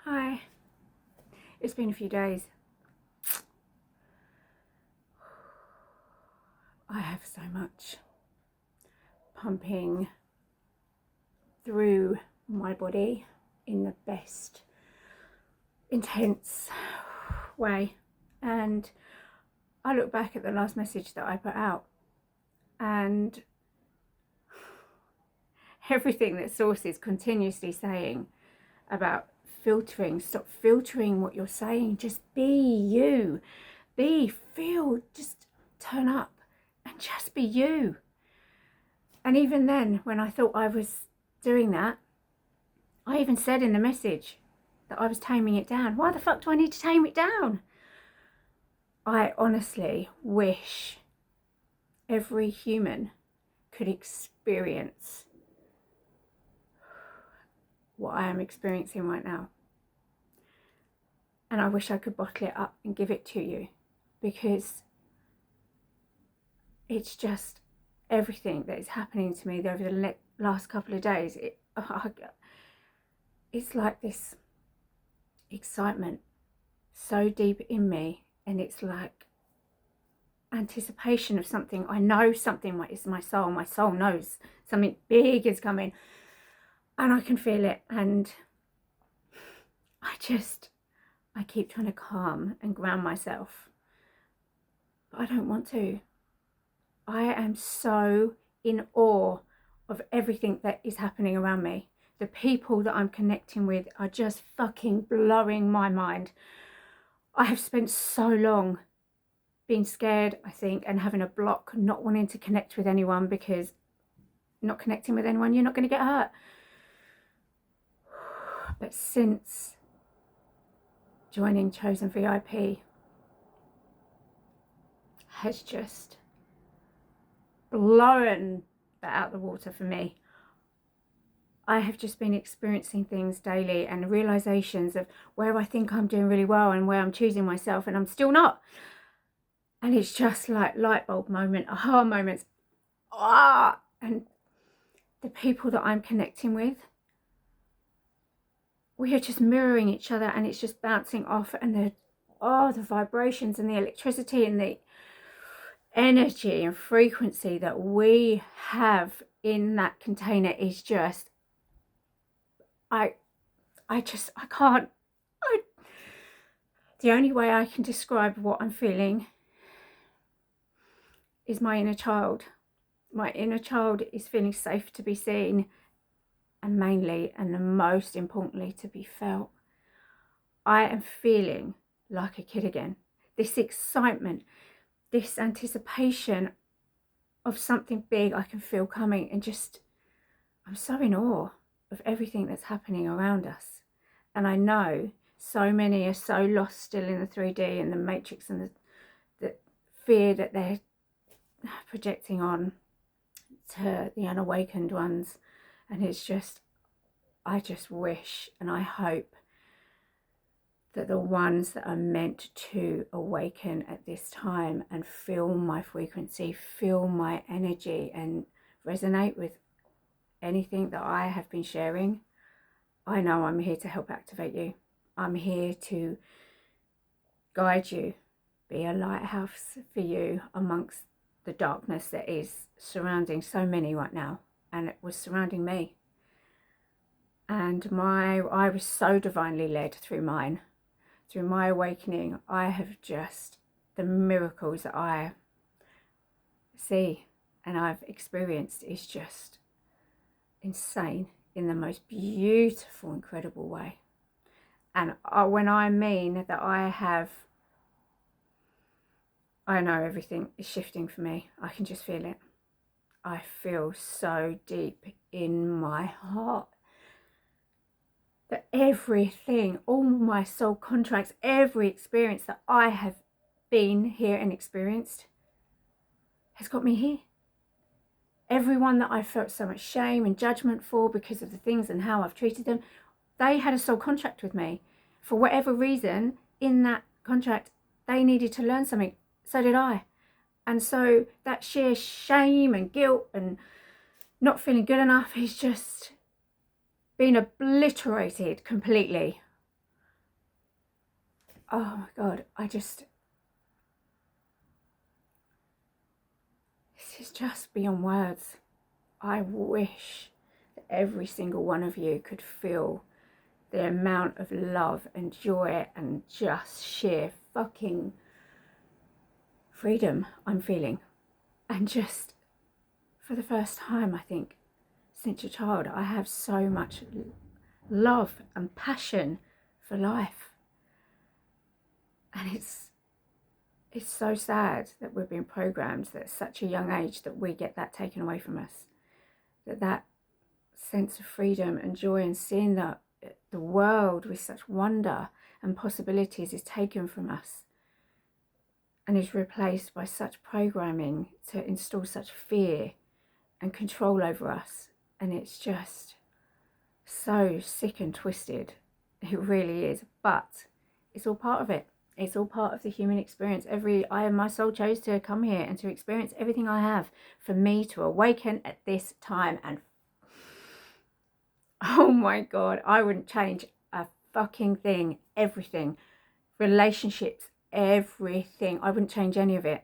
Hi, it's been a few days. I have so much pumping through my body in the best intense way. And I look back at the last message that I put out, and everything that Source is continuously saying about filtering, stop filtering what you're saying, just be you, feel, just turn up and just be you. And even then, when I thought I was doing that, I even said in the message that I was taming it down. Why the fuck do I need to tame it down? I honestly wish every human could experience what I am experiencing right now. And I wish I could bottle it up and give it to you, because it's just everything that is happening to me over the last couple of days. It's like this excitement so deep in me, and it's like anticipation of something. I know something is my soul knows something big is coming, and I can feel it. And I keep trying to calm and ground myself, but I don't want to. I am so in awe of everything that is happening around me. The people that I'm connecting with are just fucking blowing my mind. I have spent so long being scared, I think, and having a block, not wanting to connect with anyone, because not connecting with anyone, you're not going to get hurt. But since joining Chosen VIP has just blown that out the water for me. I have just been experiencing things daily and realizations of where I think I'm doing really well and where I'm choosing myself and I'm still not. And it's just like light bulb moment, aha moments. And the people that I'm connecting with, we are just mirroring each other, and it's just bouncing off, and the vibrations and the electricity and the energy and frequency that we have in that container is just, I can't. The only way I can describe what I'm feeling is my inner child. My inner child is feeling safe to be seen, and mainly, and the most importantly, to be felt. I am feeling like a kid again. This excitement, this anticipation of something big I can feel coming, and just, I'm so in awe of everything that's happening around us. And I know so many are so lost still in the 3D and the matrix, and the fear that they're projecting on to the unawakened ones. And it's just, I just wish and I hope that the ones that are meant to awaken at this time and feel my frequency, feel my energy, and resonate with anything that I have been sharing, I know I'm here to help activate you. I'm here to guide you, be a lighthouse for you amongst the darkness that is surrounding so many right now, and it was surrounding me. And I was so divinely led through my awakening. I have just, the miracles that I see and I've experienced is just insane in the most beautiful, incredible way. And when I mean that I know everything is shifting for me. I can just feel it. I feel so deep in my heart that everything, all my soul contracts, every experience that I have been here and experienced has got me here. Everyone that I felt so much shame and judgment for because of the things and how I've treated them, they had a soul contract with me. For whatever reason, in that contract, they needed to learn something. So did I. And so that sheer shame and guilt and not feeling good enough is just been obliterated completely. oh my God, this is just beyond words. I wish that every single one of you could feel the amount of love and joy and just sheer fucking freedom I'm feeling. And just for the first time, I think, since a child, I have so much love and passion for life. And it's so sad that we're being programmed at such a young age that we get that taken away from us. That sense of freedom and joy and seeing the world with such wonder and possibilities is taken from us and is replaced by such programming to install such fear and control over us. And it's just so sick and twisted. It really is. But it's all part of it. It's all part of the human experience. My soul chose to come here and to experience everything I have for me to awaken at this time. And oh my God, I wouldn't change a fucking thing. Everything. Relationships, everything. I wouldn't change any of it,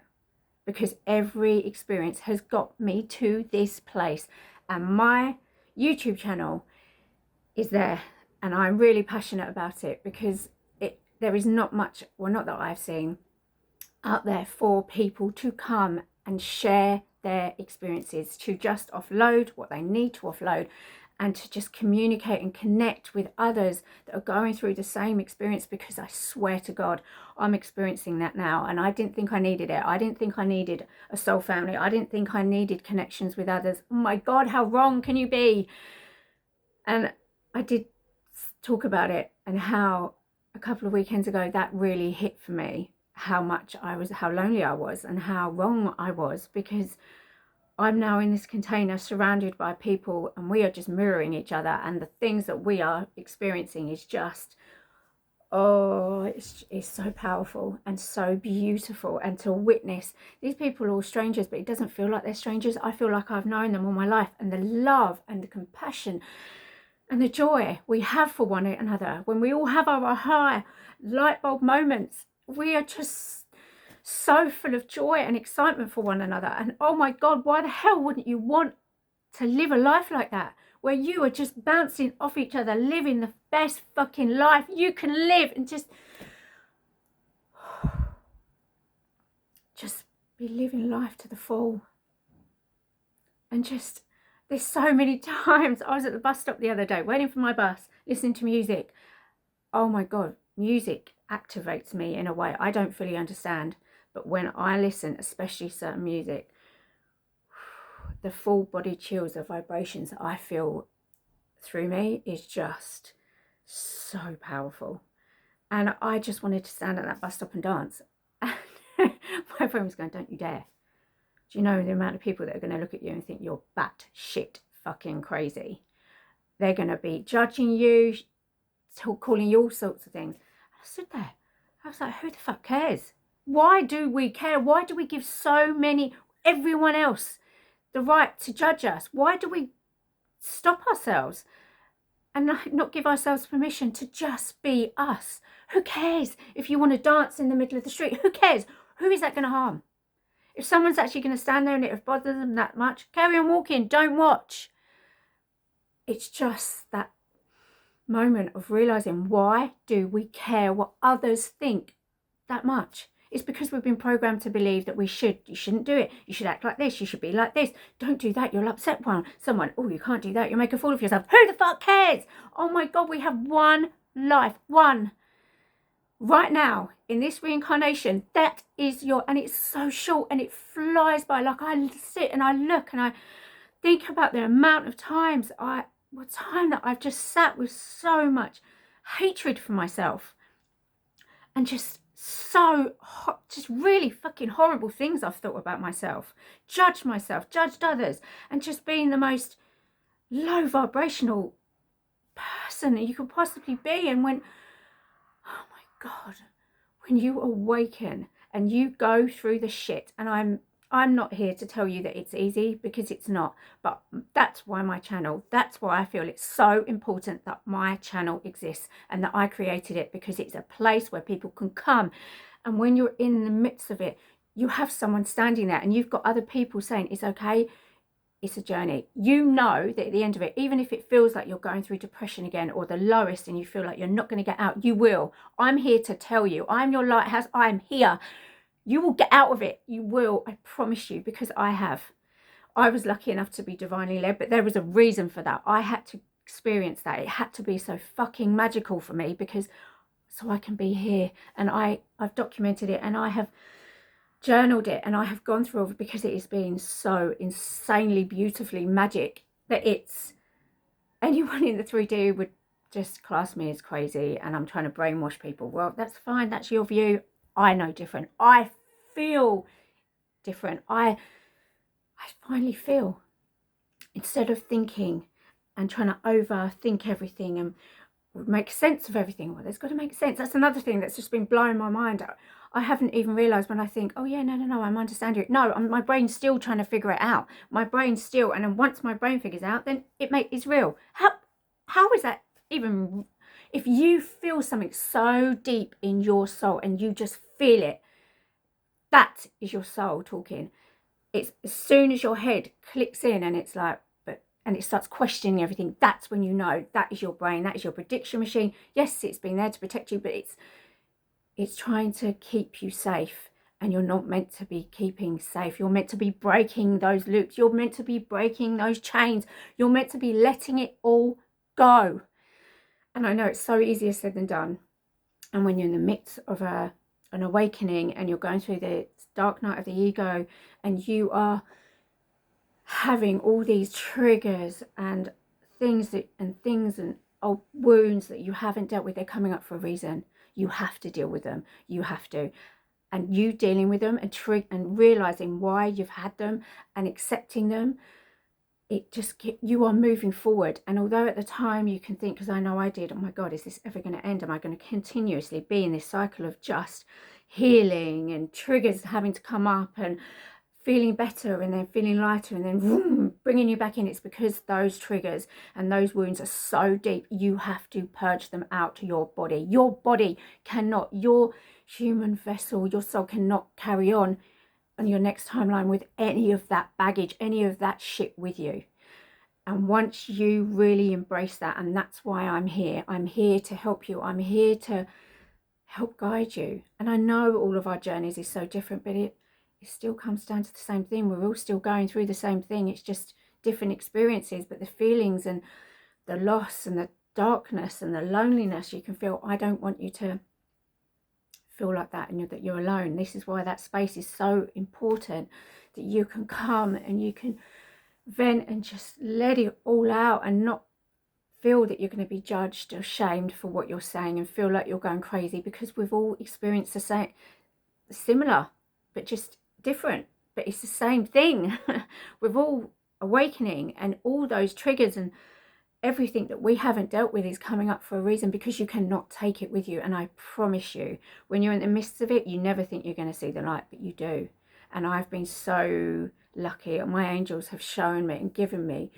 because every experience has got me to this place. And my YouTube channel is there, and I'm really passionate about it, because there is not much, well, not that I've seen, out there for people to come and share their experiences, to just offload what they need to offload, and to just communicate and connect with others that are going through the same experience. Because I swear to God, I'm experiencing that now, and I didn't think I needed it. I didn't think I needed a soul family. I didn't think I needed connections with others. Oh my God, how wrong can you be? And I did talk about it, and how a couple of weekends ago that really hit for me, how lonely I was and how wrong I was, because I'm now in this container surrounded by people, and we are just mirroring each other, and the things that we are experiencing is just, oh, it's so powerful and so beautiful. And to witness these people are all strangers, but it doesn't feel like they're strangers. I feel like I've known them all my life, and the love and the compassion and the joy we have for one another, when we all have our high light bulb moments, we are just so full of joy and excitement for one another. And oh my God, why the hell wouldn't you want to live a life like that, where you are just bouncing off each other, living the best fucking life you can live, and just be living life to the full. And just, there's so many times I was at the bus stop the other day waiting for my bus, listening to music. Oh my God, music activates me in a way I don't fully understand. But when I listen, especially certain music, the full body chills, the vibrations that I feel through me is just so powerful. And I just wanted to stand at that bus stop and dance. My friend was going, don't you dare. Do you know the amount of people that are going to look at you and think you're batshit fucking crazy? They're going to be judging you, calling you all sorts of things. I stood there. I was like, who the fuck cares? Why do we care? Why do we give everyone else, the right to judge us? Why do we stop ourselves and not give ourselves permission to just be us? Who cares if you want to dance in the middle of the street? Who cares? Who is that going to harm? If someone's actually going to stand there and it bothers them that much, carry on walking, don't watch. It's just that moment of realizing, why do we care what others think that much? It's because we've been programmed to believe that you shouldn't do it. You should act like this. You should be like this. Don't do that. You'll upset someone. Oh, you can't do that. You'll make a fool of yourself. Who the fuck cares? Oh my God, we have one life. One. Right now, in this reincarnation, that is and it's so short and it flies by. Like, I sit and I look and I think about the amount of times that I've just sat with so much hatred for myself, and just just really fucking horrible things I've thought about myself, judged others, and just being the most low vibrational person that you could possibly be. And when, oh my God, when you awaken and you go through the shit, and I'm not here to tell you that it's easy, because it's not. But that's why that's why I feel it's so important that my channel exists and that I created it, because it's a place where people can come. And when you're in the midst of it, you have someone standing there and you've got other people saying, it's okay, it's a journey. You know that at the end of it, even if it feels like you're going through depression again, or the lowest, and you feel like you're not going to get out, you will. I'm here to tell you, I'm your lighthouse. I'm here. You will get out of it. You will. I promise you, because I have. I was lucky enough to be divinely led, but there was a reason for that. I had to experience that. It had to be so fucking magical for me, because so I can be here. And I've documented it, and I have journaled it, and I have gone through it, because it has been so insanely beautifully magic that it's, anyone in the 3D would just class me as crazy and I'm trying to brainwash people. Well, that's fine. That's your view. I know different. I feel different. I finally feel, instead of thinking and trying to overthink everything and make sense of everything. Well, there's got to make sense. That's another thing that's just been blowing my mind. I haven't even realized, when I think, oh yeah, no, I'm understanding it. No, my brain's still trying to figure it out. My brain's still, and then once my brain figures out, then it's real. How is that even? If you feel something so deep in your soul and you just feel it, that is your soul talking. It's as soon as your head clicks in and it's like, and it starts questioning everything, that's when you know that is your brain, that is your prediction machine. Yes, it's been there to protect you, but it's trying to keep you safe, and you're not meant to be keeping safe. You're meant to be breaking those loops. You're meant to be breaking those chains. You're meant to be letting it all go. And I know it's so easier said than done. And when you're in the midst of an awakening, and you're going through the dark night of the ego, and you are having all these triggers and things and old wounds that you haven't dealt with, they're coming up for a reason. You have to deal with them. You have to. And you dealing with them and realizing why you've had them and accepting them, it just you are moving forward. And although at the time you can think, because I know I did, oh my God, is this ever going to end? Am I going to continuously be in this cycle of just healing and triggers having to come up and feeling better and then feeling lighter and then vroom, bringing you back in? It's because those triggers and those wounds are so deep. You have to purge them out to your body. Your body cannot, your human vessel, your soul cannot carry on your next timeline with any of that baggage, any of that shit with you. And once you really embrace that, and that's why I'm here to help you. I'm here to help guide you. And I know all of our journeys is so different, but it still comes down to the same thing. We're all still going through the same thing. It's just different experiences, but the feelings and the loss and the darkness and the loneliness you can feel, I don't want you to feel like that, and that you're alone. This is why that space is so important, that you can come and you can vent and just let it all out, and not feel that you're going to be judged or shamed for what you're saying, and feel like you're going crazy, because we've all experienced the same, similar, but just different, but it's the same thing. We're all awakening, and all those triggers and everything that we haven't dealt with is coming up for a reason, because you cannot take it with you. And I promise you, when you're in the midst of it, you never think you're going to see the light, but you do. And I've been so lucky, and my angels have shown me and given me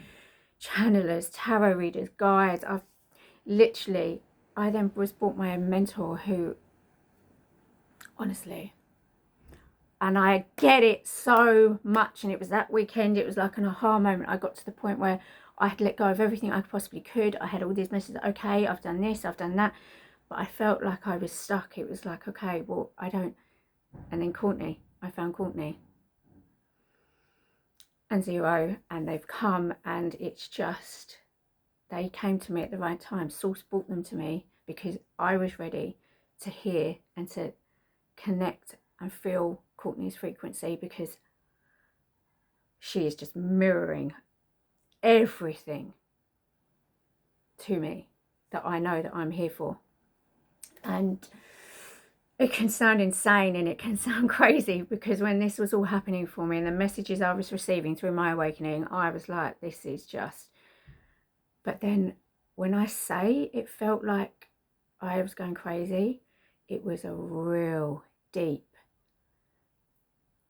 channelers, tarot readers, guides. I then was brought my mentor, who, honestly, and I get it so much. And it was that weekend, it was like an aha moment. I got to the point where I had let go of everything I possibly could. I had all these messages, okay, I've done this, I've done that, but I felt like I was stuck. It was like, okay, well, I don't. And then I found Courtney and Zero, and they've come, and it's just, they came to me at the right time. Source brought them to me because I was ready to hear and to connect and feel Courtney's frequency, because she is just mirroring everything to me that I know that I'm here for. And it can sound insane and it can sound crazy, because when this was all happening for me and the messages I was receiving through my awakening, I was like, this is just. But then when I say it felt like I was going crazy, it was a real deep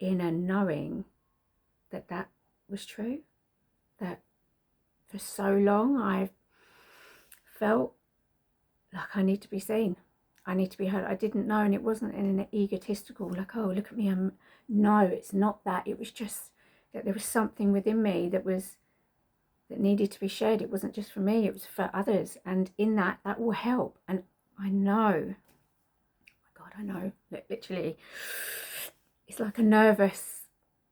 inner knowing that that was true, that for so long I've felt like I need to be seen, I need to be heard. I didn't know, and it wasn't in an egotistical, like, oh, look at me, no, it's not that. It was just that there was something within me that needed to be shared. It wasn't just for me, it was for others, and in that will help. And I know, oh my God, I know that literally it's like a nervous,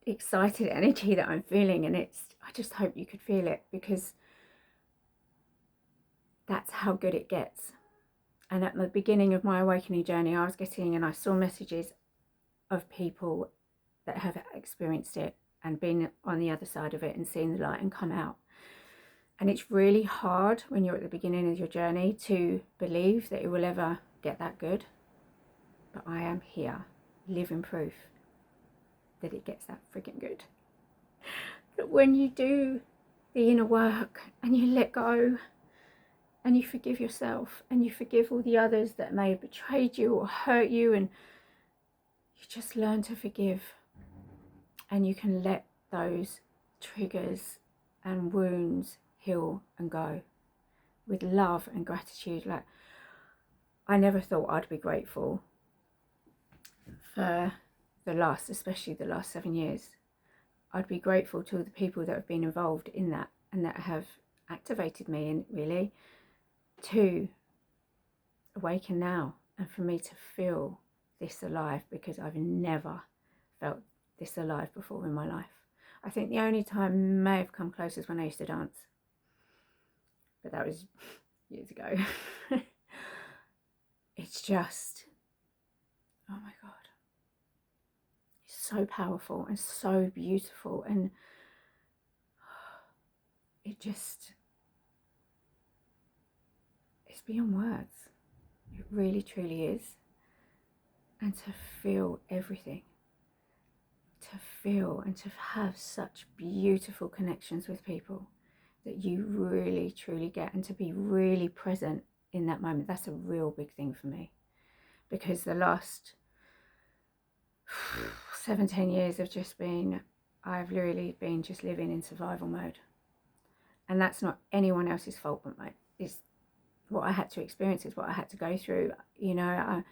excited energy that I'm feeling, and I just hope you could feel it, because that's how good it gets. And at the beginning of my awakening journey, I was getting, and I saw messages of people that have experienced it and been on the other side of it and seen the light and come out. And it's really hard when you're at the beginning of your journey to believe that it will ever get that good. But I am here, living proof that it gets that freaking good. That when you do the inner work and you let go and you forgive yourself and you forgive all the others that may have betrayed you or hurt you, and you just learn to forgive, and you can let those triggers and wounds heal and go with love and gratitude. Like, I never thought I'd be grateful for especially the last 7 years. I'd be grateful to the people that have been involved in that and that have activated me, and really to awaken now and for me to feel this alive, because I've never felt this alive before in my life. I think the only time may have come close is when I used to dance, but that was years ago. It's just, oh my God, it's so powerful and so beautiful, and it's beyond words. It really truly is. And to feel everything, to feel and to have such beautiful connections with people that you really truly get, and to be really present in that moment, that's a real big thing for me, because the last 17 years have just been, I've literally been just living in survival mode, and that's not anyone else's fault but mine. It's what I had to experience, it's what I had to go through, you know.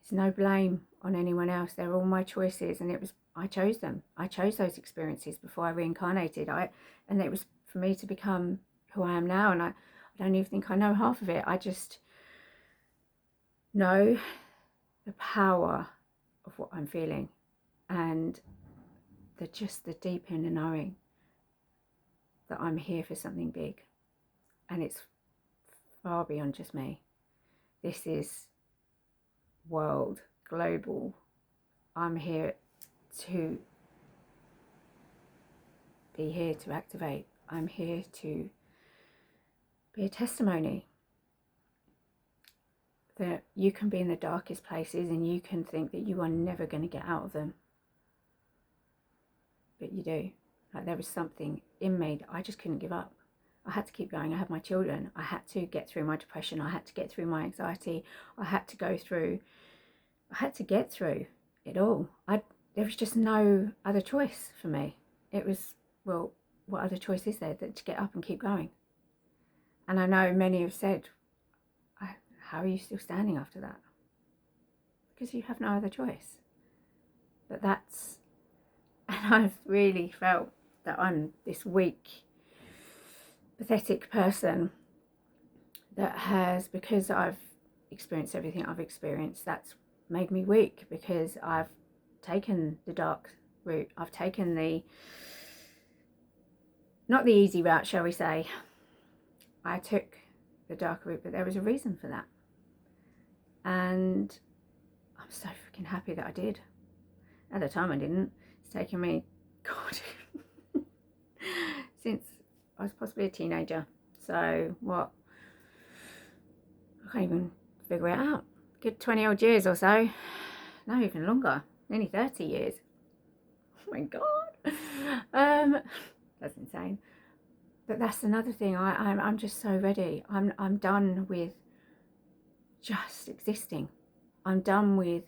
It's no blame on anyone else. They're all my choices, and I chose them. I chose those experiences before I reincarnated. And it was for me to become who I am now, and I don't even think I know half of it. I just know the power of what I'm feeling, and the deep inner knowing that I'm here for something big, and it's far beyond just me. This is world, global. I'm here to be here to activate. I'm here to be a testimony that you can be in the darkest places and you can think that you are never going to get out of them, but you do. Like, there was something in me that I just couldn't give up. I had to keep going. I had my children. I had to get through my depression. I had to get through my anxiety. I had to get through it all. There was just no other choice for me. It was, well, what other choice is there than to get up and keep going? And I know many have said, how are you still standing after that? Because you have no other choice. But and I've really felt that I'm this weak, pathetic person that has, because I've experienced everything I've experienced, that's made me weak, because I've taken the dark route. I've taken not the easy route, shall we say. I took the dark route, but there was a reason for that. And I'm so freaking happy that I did. At the time I didn't. It's taken me, God, since I was possibly a teenager. So what? I can't even figure it out. Good 20 odd years or so. No, even longer. Nearly 30 years. Oh my God. That's insane. But that's another thing. I'm just so ready. I'm done with just existing. I'm done with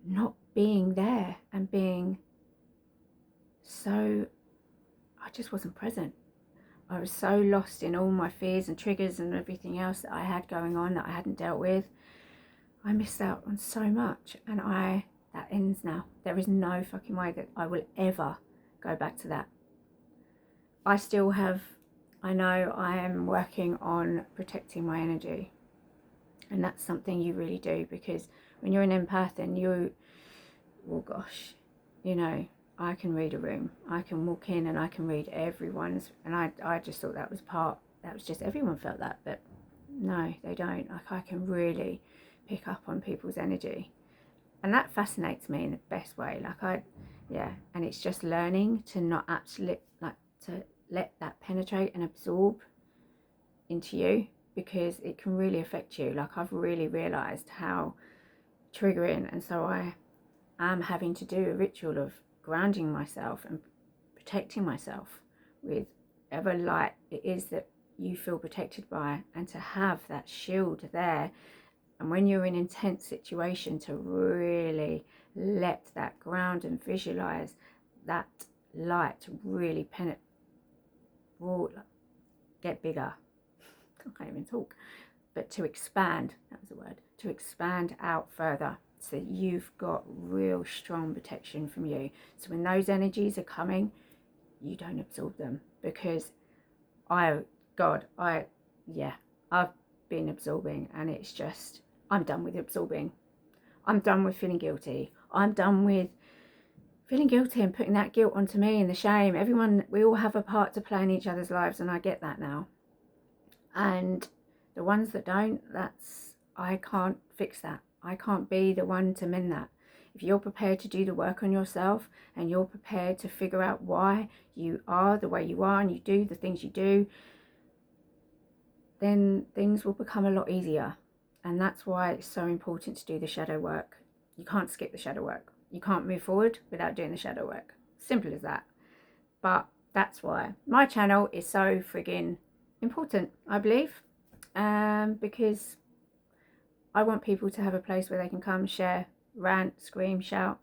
not being there and being so, I just wasn't present. I was so lost in all my fears and triggers and everything else that I had going on that I hadn't dealt with. I missed out on so much, and that ends now. There is no fucking way that I will ever go back to that. I still have, I know I am working on protecting my energy, and that's something you really do, because when you're an empath and oh gosh, you know, I can read a room. I can walk in and I can read everyone's, and I just thought that was just everyone felt that, but no, they don't. Like, I can really pick up on people's energy, and that fascinates me in the best way. And it's just learning to not actually, to let that penetrate and absorb into you, because it can really affect you. Like, I've really realized how triggering, and so I am having to do a ritual of grounding myself and protecting myself with whatever light it is that you feel protected by, and to have that shield there. And when you're in intense situation, to really let that ground and visualize that light really get bigger. I can't even talk, but to expand, that was the word, to expand out further, so that you've got real strong protection from you. So when those energies are coming, you don't absorb them, because I've been absorbing, and it's just, I'm done with absorbing. I'm done with feeling guilty. I'm done with feeling guilty and putting that guilt onto me and the shame. We all have a part to play in each other's lives, and I get that now. And the ones that don't, I can't fix that. I can't be the one to mend that. If you're prepared to do the work on yourself, and you're prepared to figure out why you are the way you are and you do the things you do, then things will become a lot easier. And that's why it's so important to do the shadow work. You can't skip the shadow work. You can't move forward without doing the shadow work. Simple as that. But that's why my channel is so friggin' important, I believe, because I want people to have a place where they can come, share, rant, scream, shout,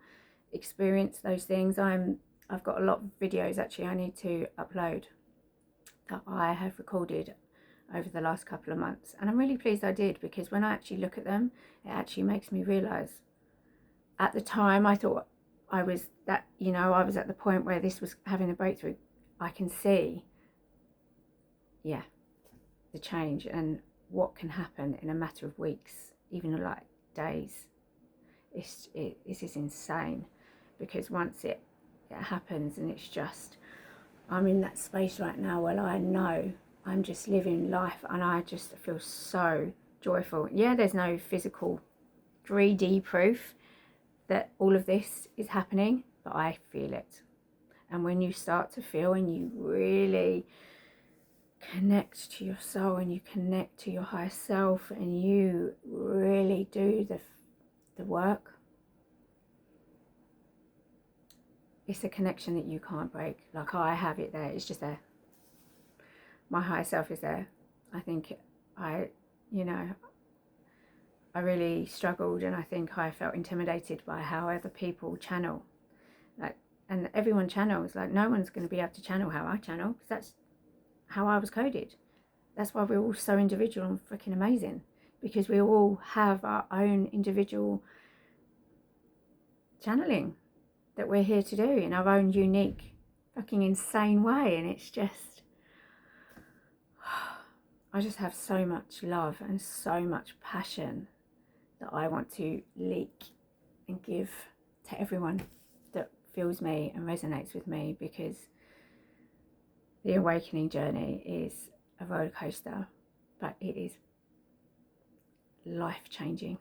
experience those things. I've got a lot of videos actually I need to upload that I have recorded over the last couple of months, and I'm really pleased I did, because when I actually look at them, it actually makes me realize, at the time I thought I was at the point where this was having a breakthrough. I can see the change and what can happen in a matter of weeks, even like days. This is insane, because once it happens, and it's just, I'm in that space right now where I know I'm just living life, and I just feel so joyful. Yeah, there's no physical 3D proof that all of this is happening, but I feel it. And when you start to feel, and you really connect to your soul, and you connect to your higher self, and you really do the work, it's a connection that you can't break. Like, I have it there, it's just there. My higher self is there. I think I really struggled, and I think I felt intimidated by how other people channel. And everyone channels. Like, no one's going to be able to channel how I channel, because that's how I was coded. That's why we're all so individual and freaking amazing, because we all have our own individual channeling that we're here to do in our own unique, fucking insane way. And it's just, I just have so much love and so much passion that I want to leak and give to everyone that feels me and resonates with me, because the awakening journey is a roller coaster, but it is life-changing.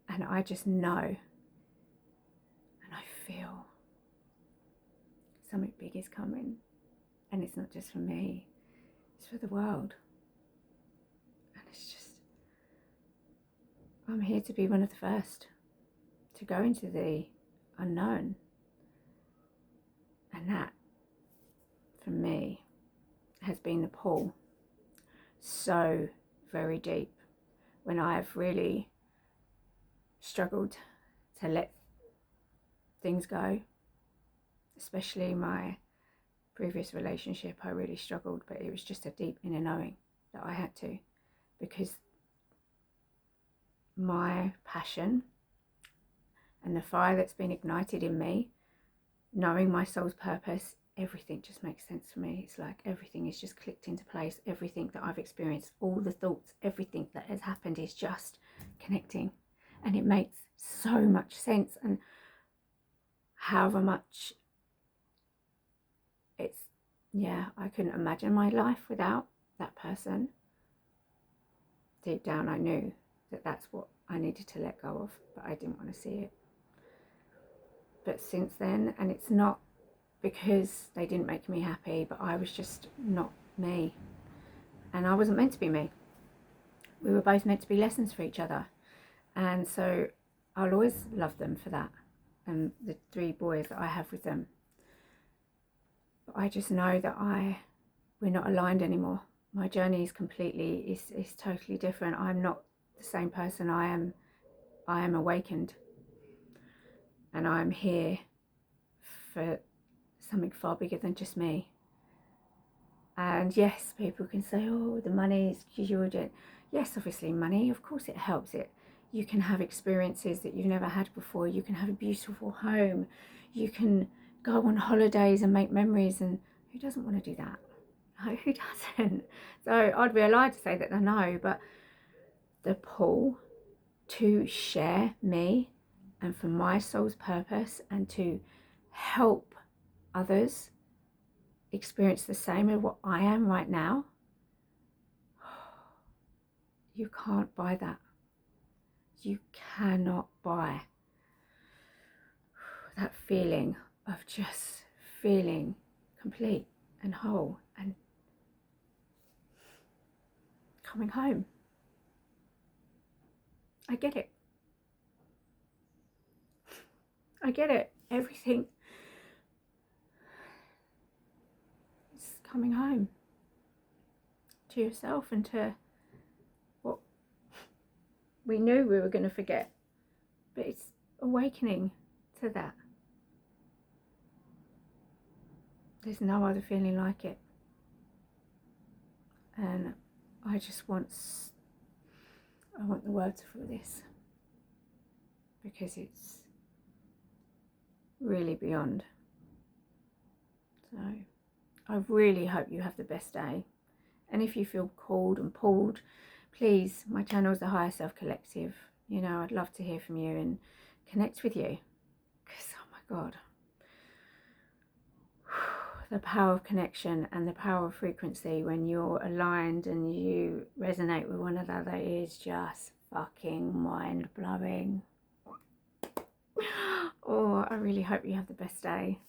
And I just know, and I feel something big is coming. And it's not just for me, it's for the world. And it's just, I'm here to be one of the first to go into the unknown. And that, for me, has been the pull so very deep, when I've really struggled to let things go. Especially my previous relationship, I really struggled, but it was just a deep inner knowing that I had to, because my passion and the fire that's been ignited in me, knowing my soul's purpose, everything just makes sense for me. It's like everything is just clicked into place. Everything that I've experienced, all the thoughts, everything that has happened is just connecting, and it makes so much sense. And however much it's, yeah, I couldn't imagine my life without that person. Deep down I knew that that's what I needed to let go of, but I didn't want to see it. But since then, and it's not because they didn't make me happy, but I was just not me, and I wasn't meant to be me. We were both meant to be lessons for each other, and so I'll always love them for that, and the 3 boys that I have with them. But I just know that we're not aligned anymore. My journey is totally different. I'm not the same person. I am awakened, and I'm here for something far bigger than just me. And yes, people can say, oh, the money is because you're doing. Yes, obviously money, of course it helps it. You can have experiences that you've never had before. You can have a beautiful home. You can go on holidays and make memories, and who doesn't want to do that? No, who doesn't? So I'd be a lie to say that I know, but the pull to share me and for my soul's purpose and to help others experience the same as what I am right now, you can't buy that. You cannot buy that feeling of just feeling complete and whole and coming home. I get it. I get it. Everything is coming home to yourself and to what we knew we were going to forget. But it's awakening to that. There's no other feeling like it. And I want the words for this, because it's really beyond. So I really hope you have the best day. And if you feel called and pulled, please, my channel is the Higher Self Collective. You know, I'd love to hear from you and connect with you. Because, oh my God, the power of connection and the power of frequency when you're aligned and you resonate with one another is just fucking mind-blowing. Oh, I really hope you have the best day.